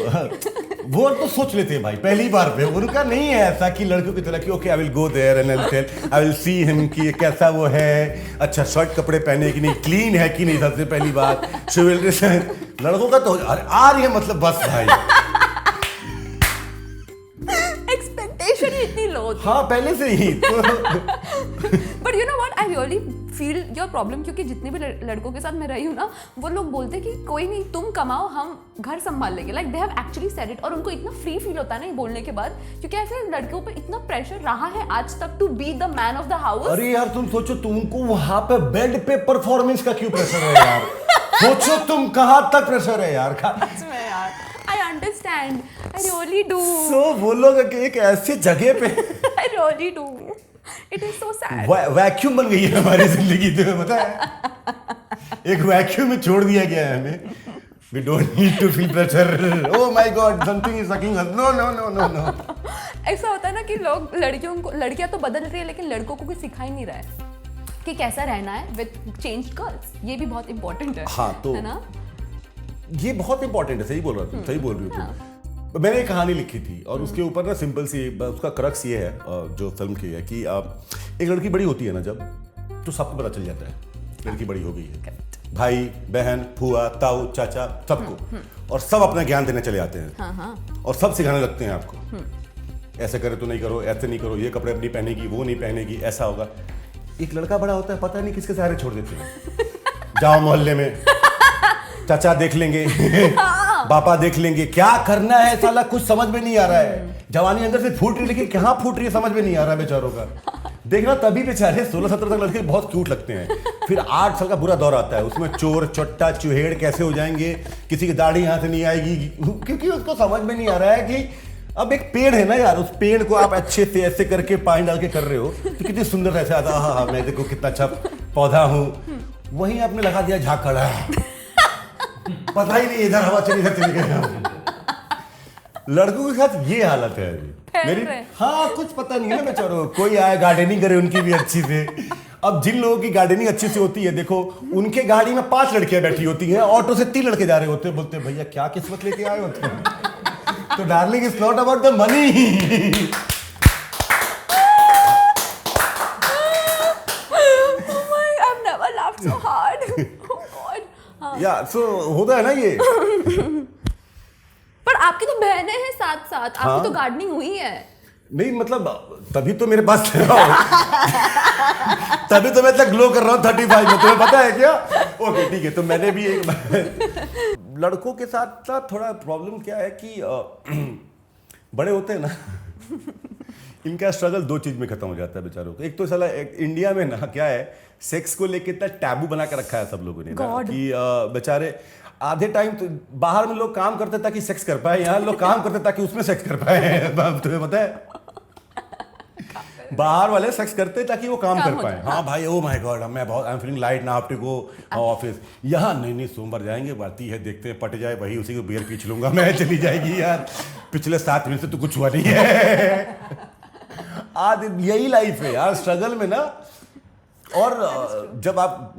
वो तो सोच लेते हैं भाई पहली बार पे, उनका नहीं है ऐसा कि लड़कियों की तरह कि okay I will go there and I will see him कि कैसा वो है, अच्छा शर्ट कपड़े पहने कि नहीं, क्लीन है कि नहीं, सबसे पहली बात शिवलरी से। लड़कों का तो आ रही है मतलब बस भाई, एक्सपेक्टेशन ही इतनी लो थी। हाँ पहले से ही तो but you know what, I really feel your problem, क्योंकि जितने भी लड़कों के साथ मैं रही हूँ ना, वो लोग बोलते हैं कि कोई नहीं तुम कमाओ, हम घर संभाल लेंगे, like they have actually said it, और उनको इतना फ्री फील होता है ना ये बोलने के बाद, क्योंकि ऐसे लड़कों पे इतना प्रेशर रहा है आज तक to be the man of the house. अरे यार तुम सोचो, तुमको वहां पे बेड पे परफॉर्मेंस का क्यों प्रेशर है यार? सोचो तुम कहाँ तक प्रेशर है यार। I understand. I really do. सो वो लोग एक ऐसी जगह पे I really do. It is so sad. Vacuum बन गई है हमारी जिंदगी, तुम्हें पता है? एक वैक्यूम में छोड़ दिया गया है हमें. We don't need to feel pressure. Oh my God, something is sucking us. No, no, no, no, no. ऐसा होता है ना कि लोग लड़कियां तो बदल रही है लेकिन लड़कों को कोई सिखा ही नहीं रहा है कि कैसा रहना है विद चेंज्ड गर्ल्स. ये भी बहुत इंपॉर्टेंट है. हाँ, तो है ना? ये बहुत इंपॉर्टेंट है. सही बोल रहा तुम, सही बोल रही हो तुम. मैंने एक कहानी लिखी थी और उसके ऊपर ना सिंपल सी उसका क्रक्स ये है जो फिल्म की है कि एक लड़की बड़ी होती है ना जब, तो सबको पता चल जाता है लड़की बड़ी हो गई है. भाई बहन फूआ ताऊ चाचा सबको, और सब अपना ज्ञान देने चले आते हैं. और सब सिखाने लगते हैं आपको, ऐसे करे तो नहीं करो, ऐसे नहीं करो, ये कपड़े नहीं पहनेगी, वो नहीं पहनेगी, ऐसा होगा. एक लड़का बड़ा होता है, पता नहीं किसके सहारे छोड़ देते हैं. जाओ मोहल्ले में, चाचा देख लेंगे, पापा देख लेंगे, क्या करना है साला कुछ समझ में नहीं आ रहा है. जवानी अंदर से फूट रही है लेकिन कहाँ फूट रही है समझ में नहीं आ रहा है बेचारों का. देखना तभी बेचारे 16-17 तक लड़के बहुत क्यूट लगते हैं. फिर 8 साल का बुरा दौर आता है, उसमें चोर चट्टा चुहेड़ कैसे हो जाएंगे, किसी की दाढ़ी यहाँ से नहीं आएगी, क्योंकि उसको समझ में नहीं आ रहा है कि अब एक पेड़ है ना यार, उस पेड़ को आप अच्छे से ऐसे करके पानी डाल के कर रहे हो तो कितनी सुंदर ऐसे आता. हाँ, मैं देखो कितना अच्छा पौधा हूँ. वहीं आपने लगा दिया झाकड़ा, पता ही नहीं इधर हवा चली इधर चली गई. लड़कों के साथ ये हालत है मेरी. हाँ, कुछ पता नहीं है ना बेचारों. कोई आए गार्डनिंग करे उनकी भी अच्छी से. अब जिन लोगों की गार्डनिंग अच्छी से होती है, देखो उनके गाड़ी में 5 लड़कियां बैठी होती हैं, ऑटो से 3 लड़के जा रहे होते हैं. बोलते हैं भैया क्या किस्मत लेके आए हो तुम. तो darling it's not about the money. या सो होता है ना ये. पर आपकी तो बहनें हैं साथ-साथ, आपकी तो गार्डनिंग हुई है. नहीं मतलब तभी तो मेरे पास तभी तो मैं इतना ग्लो कर रहा हूँ 35 में. तुम्हें पता है क्या? ओके ठीक है. तो मैंने भी एक लड़कों के साथ थोड़ा प्रॉब्लम क्या है कि बड़े होते हैं ना, इनका स्ट्रगल 2 चीज में खत्म हो जाता है बेचारों को. एक तो साला इंडिया में ना क्या है, सेक्स को लेके इतना टैबू बना कर रखा है सब लोगों ने ना, कि बेचारे आधे टाइम तो बाहर में लोग काम करते ताकि सेक्स कर पाए, यहाँ लोग काम करते ताकि उसमें सेक्स कर पाए. तुम्हें पता है बाहर वाले सेक्स करते ताकि वो काम कर पाए. हाँ भाई, ओ माय गॉड, मैं बहुत आई एम फीलिंग लाइट ना, हैव टू गो ऑफिस. यहाँ नहीं सोमवार जाएंगे, बाती है, देखते हैं पट जाए वही, उसी को बियर पीछ लूंगा मैं, चली जाएगी यार. पिछले 7 महीने से तो कुछ हुआ नहीं है. आज यही लाइफ है यार स्ट्रगल में ना. और जब आप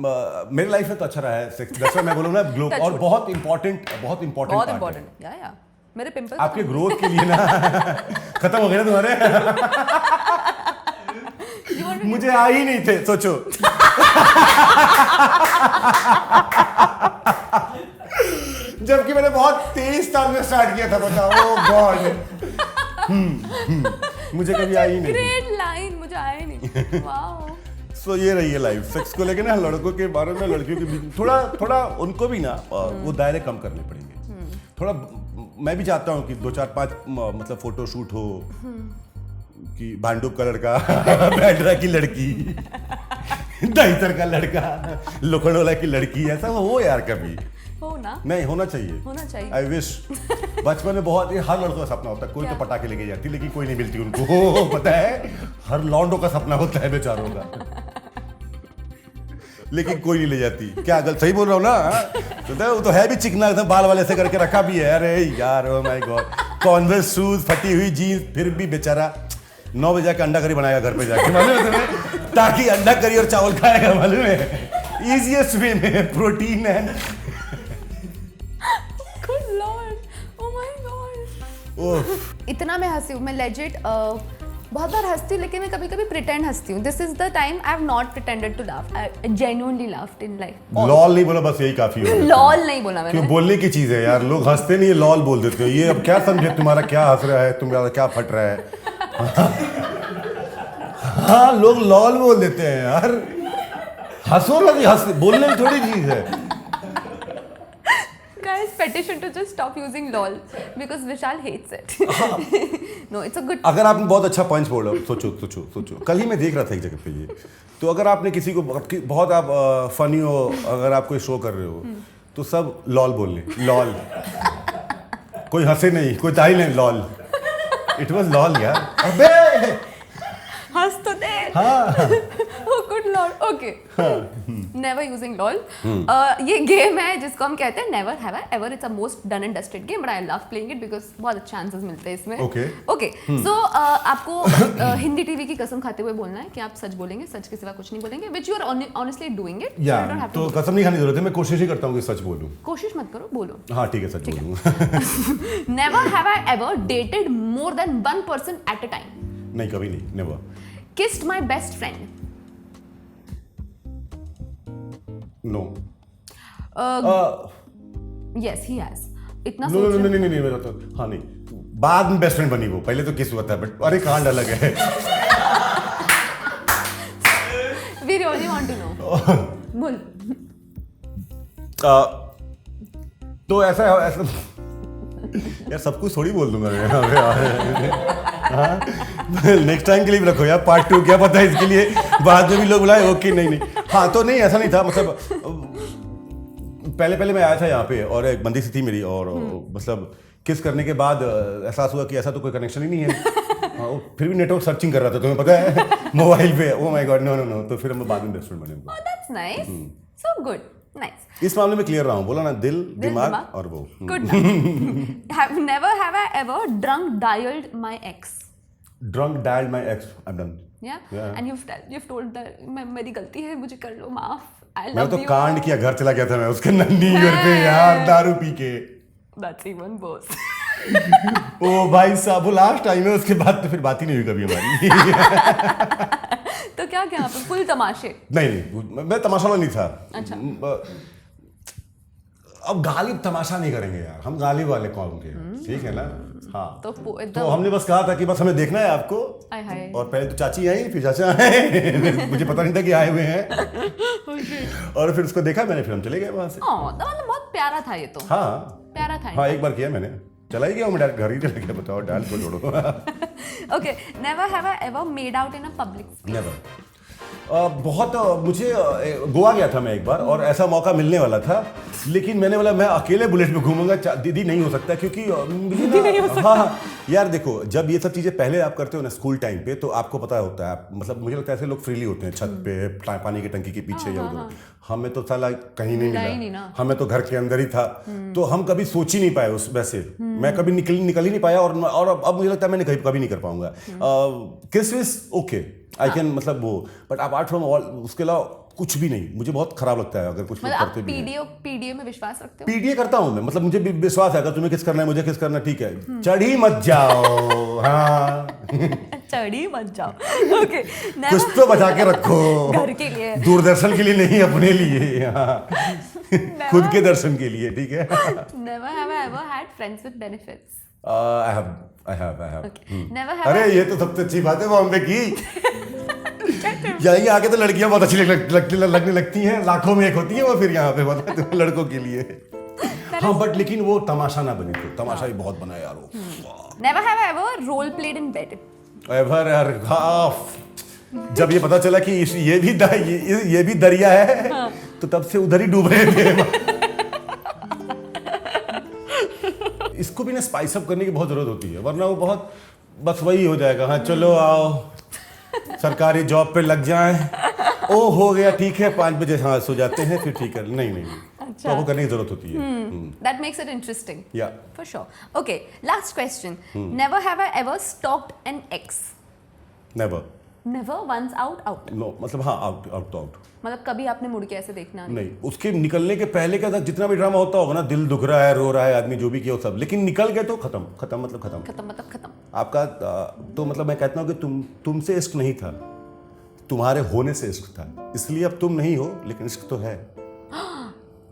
मेरी लाइफ में तो अच्छा रहा है सेक्स, जैसा मैं बोलूँ ना ग्लो, और बहुत इंपॉर्टेंट पार्ट है. या मेरे पिंपल्स आपके ग्रोथ के लिए ना खत्म हो गए ना तुम्हारे. मुझे आ ही नहीं थे, सोचो. जबकि मैंने बहुत 23 साल में स्टार्ट किया था. बताओ गॉड. मुझे कभी आई नहीं. ग्रेट लाइन, मुझे आया नहीं. वाओ. सो ये रही है लाइफ. सेक्स को लेके ना लड़कों के बारे में, लड़कियों के बीच थोड़ा उनको भी ना वो दायरे कम करने पड़ेंगे. थोड़ा मैं भी चाहता हूँ कि 2-4-5 मतलब फोटो शूट हो, कि भांडुप का लड़का, बैड्रा की लड़की, दहीसर का लड़का, लोखंडोला की लड़की, ऐसा हो यार कभी. हो ना? नहीं होना चाहिए. I wish. बचपन में बहुत हर लड़कों का सपना होता है, कोई तो पटाखे लेके जाती लेकिन कोई नहीं मिलती उनको. पता है हर लौंडों का सपना होता है बेचारों का, लेकिन कोई नहीं ले जाती. क्या गलत सही बोल रहा हूँ ना? तो वो तो है भी चिकना, एकदम बाल वाले से करके रखा भी है. अरे यार oh my God, converse shoes, फटी हुई जीन्स, फिर भी बेचारा 9 बजे जाके अंडा करी बनाएगा घर पे जाके, मालूम है तुम्हें, ताकि अंडा करी और चावल खाएगा. मालूम है इजीएस्ट वे में protein and. Good Lord, oh my God. इतना मैं हंसी हूँ, मैं लेजिट बहुत बार हंसती हूँ, लेकिन मैं कभी कभी प्रिटेंड हंसती हूँ. This is the time I have not pretended to laugh. I genuinely laughed in life. Lol नहीं बोला, बस यही काफी है. लॉल नहीं बोला मैंने. क्यों बोलने की चीज है यार, लोग हंसते नहीं, लॉल बोल देते हो. ये अब क्या समझे तुम्हारा क्या हंस रहा है, तुम्हारा क्या फट रहा है. हाँ लोग लॉल बोल देते हैं यार. हंसो ना, हंस बोलने में थोड़ी चीज है. Guys, petition to just stop using lol because Vishal hates it. No, it's a good. अगर आपने बहुत अच्छा पंच बोला, सोचो. कल ही मैं देख रहा था एक जगह पे ये. तो अगर आपने किसी को बहुत आप फनी हो, अगर आप कोई शो कर रहे हो, तो सब लॉल बोल ले. लॉल. कोई हंसे नहीं, कोई ताली नहीं, लॉल. इट वाज लॉल यार. अबे हंस तो दे. हाँ. वो कुछ good Lord, okay, never using lol. ये गेम है जिसको हम कहते हैं never have I ever. It's a most done and dusted game, but I love playing it because बहुत अच्छे आंसर्स मिलते हैं इसमें। ओके, सो आपको हिंदी टीवी की कसम खाते हुए बोलना है कि आप सच बोलेंगे, सच के सिवा कुछ नहीं बोलेंगे, which you are honestly doing it. या तो कसम नहीं खाने की जरूरत है, मैं कोशिश ही करता हूँ कि सच बोलूं। कोशिश मत करो, बोलो। हाँ ठीक है, सच बोलूंगा। Never have I ever dated more than one person at a time. नहीं, कभी नहीं, never. Kissed my best friend. No. Yes he has. इतना नो नो नो नहीं मेरा तो हाँ नहीं, बाद में बेस्ट फ्रेंड बनी वो, पहले तो किस हुआ था, बट अरे कांड अलग है। We really want to know. बोल। तो ऐसा यार सब कुछ थोड़ी बोल दूंगा नेक्स्ट टाइम के लिए भी रखो यार, पार्ट 2 क्या पता है इसके लिए बाद में भी लोग बुलाए। ओके नहीं हाँ, तो नहीं ऐसा नहीं था, मतलब पहले मैं आया था यहाँ पे और एक बंदी सी थी मेरी, और मतलब किस करने के बाद एहसास हुआ कि ऐसा तो कोई कनेक्शन ही नहीं है। हाँ, फिर भी नेटवर्क सर्चिंग कर रहा था, तुम्हें पता है, मोबाइल पे। Oh my god, no. तो फिर हम बाद में बेस्ट फ्रेंड बने। Oh that's nice, so good, nice. इस मामले में क्लियर रहा हूँ, बोला ना, दिल दिमाग और वो। Good. Never have I ever drunk dialled my ex. Drunk dialled my ex, I am done. Yeah, and you've told that मेरी गलती है, मुझे कर लो माफ, I love मैं तो you. कांड किया, घर चला गया था मैं उसके नन्ही घर पे यार, दारू पी के। That's even worse. ओ भाई साहब, वो लास्ट टाइम है, उसके बाद तो फिर बात ही नहीं हुई कभी हमारी। तो क्या क्या पे फुल तमाशे? नहीं, मैं तमाशा वाला नहीं था। अच्छा। अब गालिब तमाशा नहीं करेंगे यार, हम गालिब वाले कौन के, ठीक है ना। हाँ, तो हमने बस कहा था कि बस हमें देखना है आपको, और पहले तो चाची आई, फिर चाचा आए। मुझे पता नहीं था कि आए हुए हैं। और फिर उसको देखा मैंने, फिर हम चले गए वहां से। मतलब बहुत प्यारा था ये तो। हाँ प्यारा था। हाँ, एक बार किया मैंने, चला ही गया मैं डायरेक्ट घर ही चला गया। बताओ, डाल को जोड़ो। Okay, never have I ever made out in a public space. Never. बहुत मुझे गोवा गया था मैं एक बार, और ऐसा मौका मिलने वाला था, लेकिन मैंने बोला मैं अकेले बुलेट में घूमूंगा, दीदी नहीं हो सकता, क्योंकि हाँ यार देखो, जब ये सब चीज़ें पहले आप करते हो ना स्कूल टाइम पे, तो आपको पता होता है, मतलब मुझे लगता है ऐसे लोग फ्रीली होते हैं छत पे, पानी की टंकी के पीछे या उधर। हमें तो साला कहीं नहीं मिला, हमें तो घर के अंदर ही था, तो हम कभी सोच ही नहीं पाए उस वैसे। मैं कभी निकल ही नहीं पाया, और अब मुझे लगता है मैंने कभी नहीं कर पाऊंगा। किस विस ओके, आई कैन, मतलब वो, बट अपार्ट फ्रॉम ऑल उसके अलावा कुछ भी नहीं। मुझे बहुत खराब लगता है अगर कुछ लोग करते भी हैं। पीडीए में विश्वास रखते हो? पीडीए करता हूं मैं, मतलब मुझे भी विश्वास है, अगर तुम्हें किस करना है, मुझे किस करना है, ठीक है, चढ़ी मत जाओ। हाँ, चढ़ी मत जाओ। ओके, कुछ तो बचा के रखो, घर के लिए, दूरदर्शन के लिए नहीं, अपने लिए। हाँ, खुद के दर्शन के लिए, ठीक है। Never have I ever had friends with benefits. I have. Never have अरे ये तो सबसे अच्छी बात है बॉम्बे की। यहाँ आके तो लड़कियां बहुत अच्छी लगने लगती हैं, लाखों में एक होती है वो, फिर यहाँ पे पता है लड़कों के लिए। हाँ, बट लेकिन वो तमाशा ना बनी, तो तमाशा ही बहुत बना यार वो। Never have I ever role played in bed. Ever यार, जब ये पता चला कि ये भी दरिया है, तो तब से उधर ही डूब रहे थे। इसको भी ना स्पाइस अप करने की बहुत जरूरत होती है, वरना वो बहुत बस वही हो जाएगा। हाँ चलो आओ, सरकारी जॉब पे लग जाएं, ओ हो गया, ठीक है, 5 बजे हाँ सो जाते हैं, फिर ठीक है। नहीं अच्छा, तो करने की जरूरत होती है। That makes it interesting. Yeah. For sure. Okay, last question. Never have I ever stalked an ex. Never. Never once out. No, मतलब हाँ, आउट। मतलब कभी आपने मुड़ के ऐसे देखना नहीं। उसके निकलने के पहले का जितना भी ड्रामा होता होगा ना, दिल दुख रहा है, रो रहा है आदमी, जो भी किया सब, लेकिन निकल गए तो खत्म मतलब खत्म। आपका तो मतलब मैं कहता हूँ कि तुमसे इश्क नहीं था, तुम्हारे होने से इश्क था, इसलिए अब तुम नहीं हो, लेकिन इश्क तो है।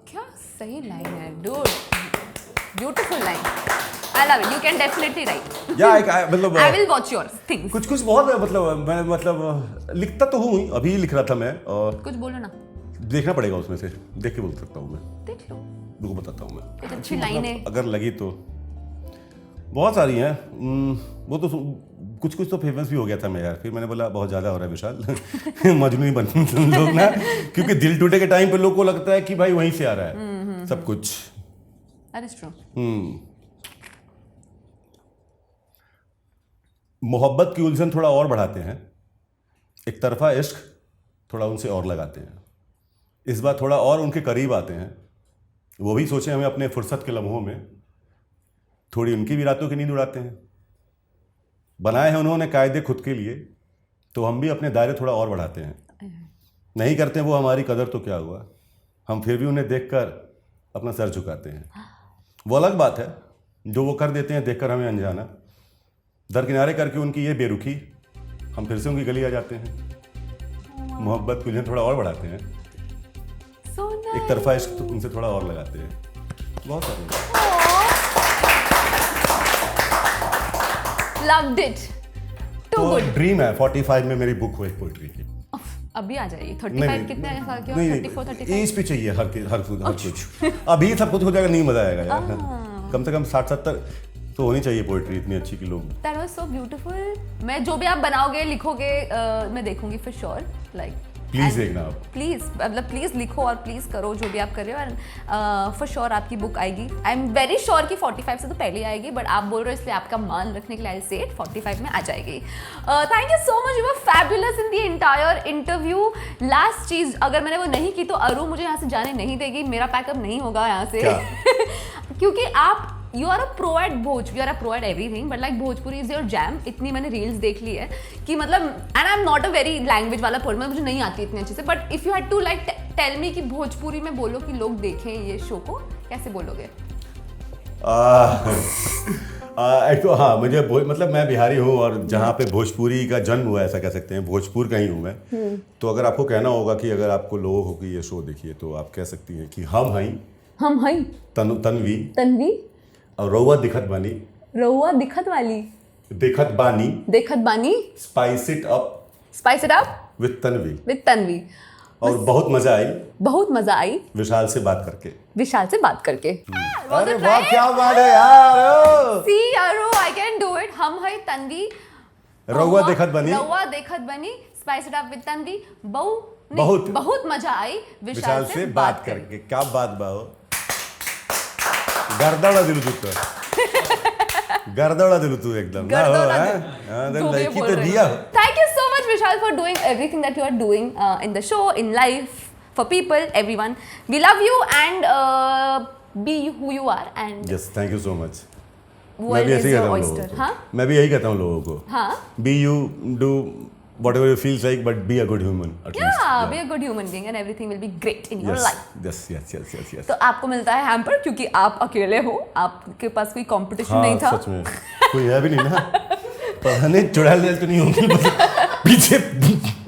क्या सही लाइन है, dude. Beautiful line. I love it. You can definitely write. मतलब I will watch your things. कुछ बहुत मतलब मैं लिखता तो हूँ, अभी लिख रहा था मैं, और कुछ बोलो ना। देखना पड़ेगा उसमें से, देख के बोल सकता हूँ मैं। देख लो, तुमको बताता हूँ मैं। कुछ अच्छी लाइन है अगर लगी तो। बहुत सारी हैं, वो तो कुछ तो फेमस भी हो गया था मैं यार, फिर मैंने बोला बहुत ज़्यादा हो रहा है विशाल। मजनू ही बन लोग ना, क्योंकि दिल टूटे के टाइम पे लोग को लगता है कि भाई वहीं से आ रहा है सब कुछ। That is true. मोहब्बत की उलझन थोड़ा और बढ़ाते हैं, एक तरफा इश्क थोड़ा उनसे और लगाते हैं, इस बार थोड़ा और उनके करीब आते हैं। वो भी सोचें हमें अपने फुर्सत के लम्हों में थोड़ी उनकी भी रातों की नींद उड़ाते हैं। बनाए हैं उन्होंने कायदे खुद के लिए, तो हम भी अपने दायरे थोड़ा और बढ़ाते हैं। नहीं करते वो हमारी कदर तो क्या हुआ, हम फिर भी उन्हें देखकर अपना सर झुकाते हैं। वो अलग बात है जो वो कर देते हैं देखकर हमें अनजाना, दरकिनारे करके उनकी ये बेरुखी हम फिर से उनकी गली आ जाते हैं। मोहब्बत को थोड़ा और बढ़ाते हैं, So nice. एक तरफा इश्क उनसे थोड़ा और लगाते हैं। बहुत सारे Loved it. Too तो good. ड्रीम है 45 में मेरी बुक हो एक पोइट्री की। अभी आ जाएगी 35 कितने साल की हो? 34 35 एज पे चाहिए हर कुछ। अभी सब कुछ हो जाएगा, नहीं मजा आएगा यार। कम से कम 60-70 तो होनी चाहिए पोइट्री इतनी अच्छी कि लोग। That was so beautiful. मैं जो भी आप बनाओगे लिखोगे मैं देखूंगी for sure. Like प्लीज देखना आप। प्लीज मतलब प्लीज लिखो और प्लीज करो जो भी आप कर रहे हो, एंड फॉर श्योर आपकी बुक आएगी। आई एम वेरी श्योर कि 45 से तो पहले आएगी, बट आप बोल रहे हो इसलिए आपका मान रखने के लिए आई से 45 में आ जाएगी। Thank you so much, you were fabulous in the entire interview. Last चीज अगर मैंने वो नहीं की तो अरु मुझे यहाँ से जाने नहीं देगी, मेरा पैकअप नहीं होगा यहाँ से क्योंकि आप you are a pro at Bhoj, you are a pro at everything, but like Bhojpuri is your jam. इतनी मैंने रील्स देख ली है कि मतलब, and I am not a very language वाला पर्सन, मुझे नहीं आती इतनी अच्छे से, but if you had to like tell me कि भोजपुरी में बोलो कि लोग देखें ये शो को, कैसे बोलोगे? एक तो हाँ, मुझे मतलब मैं बिहारी हूँ और जहाँ पे भोजपुरी का जन्म हुआ ऐसा कह सकते हैं, भोजपुर का ही हूँ मैं। तो अगर आपको कहना होगा कि अगर आपको लोगों को कि ये शो देखिए तो आप कह सकती हैं कि हम हई तन्वी और रउआ दिखत बानी, रउआ दिखत वाली, देखत बानी spice it up with Tanvi. और बहुत मजा आई विशाल से बात करके। अरे वाह क्या बात है यार। सी अरु, आई कैन डू इट। हम है तन्वी, रउआ देखत बनी spice it up with Tanvi, बहुत मजा आई विशाल से बात करके। क्या बात बाओ, गर्दड़ा दिलू तू एकदम ना हो। लड़की तो दिया। Thank you so much Vishal for doing everything that you are doing in the show, in life, for people, everyone. We love you and be who you are and yes, thank you so much. world is your oyster. हाँ? मैं भी यही कहता हूँ लोगों को। हाँ? Be you, do whatever you feels like, but be a good human at least. Be a good human being and everything will be great in your life. Yes. तो आपको मिलता है हैम्पर क्योंकि आप अकेले हो, आपके पास कोई कंपटीशन नहीं था। सच में कोई है भी नहीं ना। पता नहीं चुड़ैल तो नहीं होगी पीछे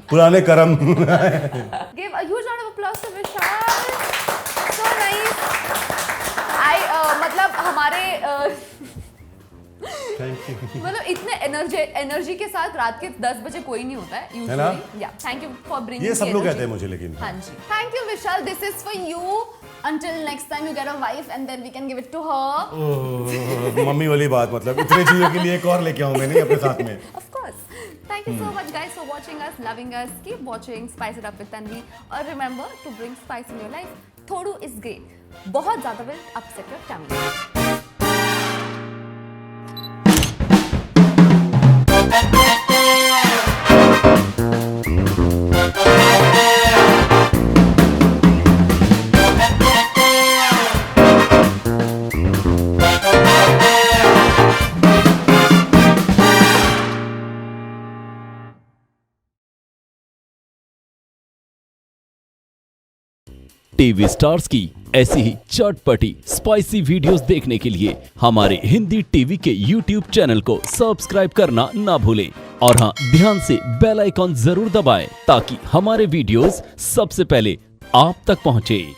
पुराने कर्म। Give a huge round of applause to Vishal. So nice. मतलब हमारे मतलब इतने एनर्जी के साथ रात के 10 बजे कोई नहीं होता है यूजुअली। या थैंक यू फॉर ब्रिंगिंग ये सब लोग कहते हैं मुझे, लेकिन हाँ जी। Thank you Vishal, this is for you. Until next time you get a wife and then we can give it to her. Mummy वाली बात, मतलब इतने चीजों के लिए एक और लेके आऊंगा नहीं अपने साथ में। Of course. Thank you so much guys for watching us, loving us. Keep watching Spice It Up with Tanvi. Or remember to bring spice in your life. Thodu is great. बहुत ज़्यादा will upset your tummy. TV stars की ऐसी ही चटपटी spicy videos देखने के लिए हमारे Hindi TV के YouTube चैनल को सब्सक्राइब करना ना भूलें और हाँ, ध्यान से बेल आइकॉन जरूर दबाएं ताकि हमारे वीडियोस सबसे पहले आप तक पहुंचे।